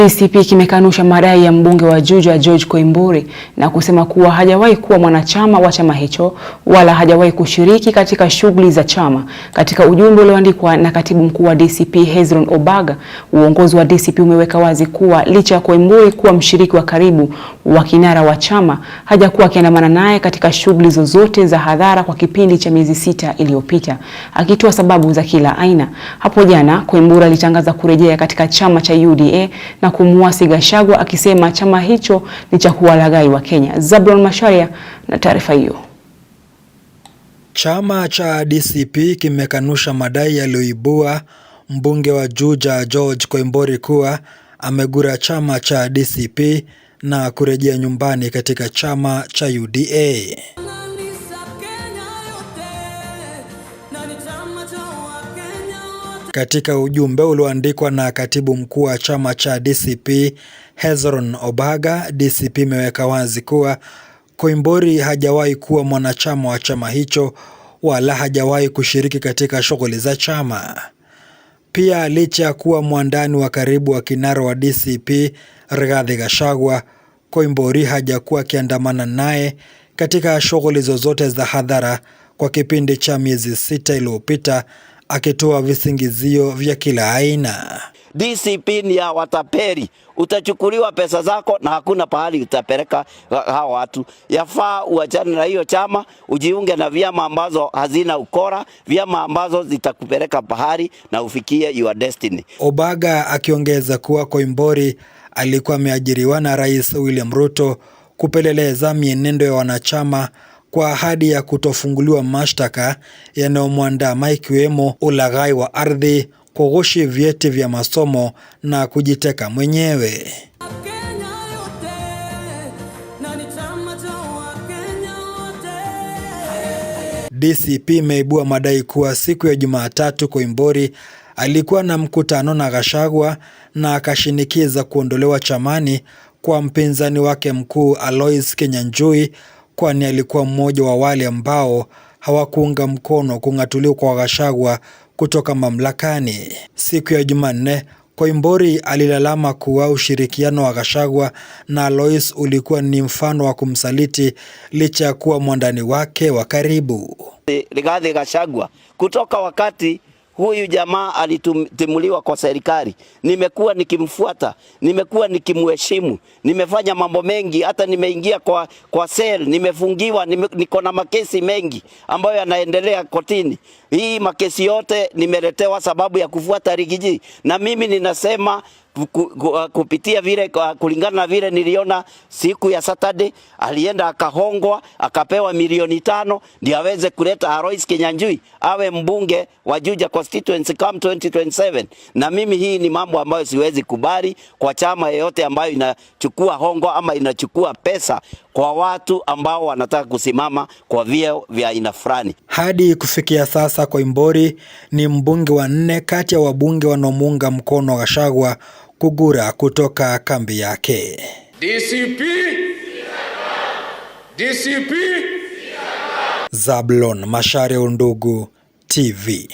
DCP kimekanusha madai ya mbunge wa Juja George Koimburi na kusema kuwa hajawahi kuwa mwanachama wa chama hicho wala hajawahi kushiriki katika shughuli za chama. Katika ujumbe ulioandikwa na katibu mkuu wa DCP Hezron Obaga, uongozi wa DCP umeweka wazi kuwa licha ya Koimburi kuwa mshiriki wa karibu wa kinara wa chama, hajakuwa akiandamana naye katika shughuli zozote za hadhara kwa kipindi cha miezi 6 iliyopita, akitoa sababu za kila aina. Hapo jana Koimburi alitangaza kurejea katika chama cha UDA na kumuasi Gachagua akisema chama hicho ni cha kuwalaghai wa Kenya. Zablon Macharia na taarifa hiyo. Chama cha DCP kimekanusha madai yaliyoibua mbunge wa Juja George Koimburi kuwa amegura chama cha DCP na kurejea nyumbani katika chama cha UDA. Katika ujumbe ulioandikwa na katibu mkuu wa chama cha DCP Hezron Obaga, DCP imeweka wazi kuwa Koimburi hajawahi kuwa mwanachama wa chama hicho wala hajawahi kushiriki katika shughuli za chama. Pia licha ya kuwa mwandani wa karibu wa kinara wa DCP Rigathi Gachagua, Koimburi hajakuwa akiandamana naye katika shughuli zozote za hadhara kwa kipindi cha miezi 6 iliyopita, akitoa visingizio vya kila aina. DCP ni ya wataperi, utachukuliwa pesa zako na hakuna pahali utapeleka hao watu. Yafaa uachane na hiyo chama, ujiunge na vyama ambazo hazina ukora, vyama ambazo zitakupeleka pahali na ufikie your destiny. Obaga akiongeza kuwa Koimburi alikuwa ameajiriwa na Rais William Ruto kupeleleza mienendo ya wanachama kwa ahadi ya kutofunguliwa mashtaka yanayomwandama ikiwemo ulaghai wa ardhi, kughushi vyeti vya masomo na kujiteka mwenyewe. DCP imeibua madai kuwa siku ya Jumatatu Koimburi alikuwa na mkutano na Gachagua na akashinikiza kuondolewa chamani kwa mpinzani wake mkuu Alois Kinyanjui, kwani alikuwa mmoja wa wale ambao hawakuunga mkono kung'atuliwa kwa Gachagua kutoka mamlakani. Siku ya Jumanne, Koimburi alilalama kuwa ushirikiano wa Gachagua na Alois ulikuwa ni mfano wa kumsaliti licha ya kuwa mwandani wake wa karibu. Rigathi Gachagua, kutoka wakati huyu jamaa alitimuliwa kwa serikali, nimekuwa nikimfuata, nimekuwa nikimheshimu, nimefanya mambo mengi, hata nimeingia kwa cell, nimefungiwa, niko na makesi mengi ambayo yanaendelea kotini. Hii makesi yote nimeletewa sababu ya kufuata Rigiji, na mimi ninasema kupitia vile, kulingana na vile niliona siku ya Saturday alienda akahongwa akapewa milioni 5 ndio aweze kuleta Alois Kinyanjui awe mbunge wa Juja constituency come 2027. Na mimi hii ni mambo ambayo siwezi kubali kwa chama yoyote ambayo inachukua hongo ama inachukua pesa kwa watu ambao wanataka kusimama kwa vyeo vya aina fulani. Hadi kufikia sasa Koimburi ni mbunge wa 4 kati ya wabunge wanaomuunga mkono Gachagua kugura kutoka kambi yake. DCP Zablon Macharia, Undugu TV.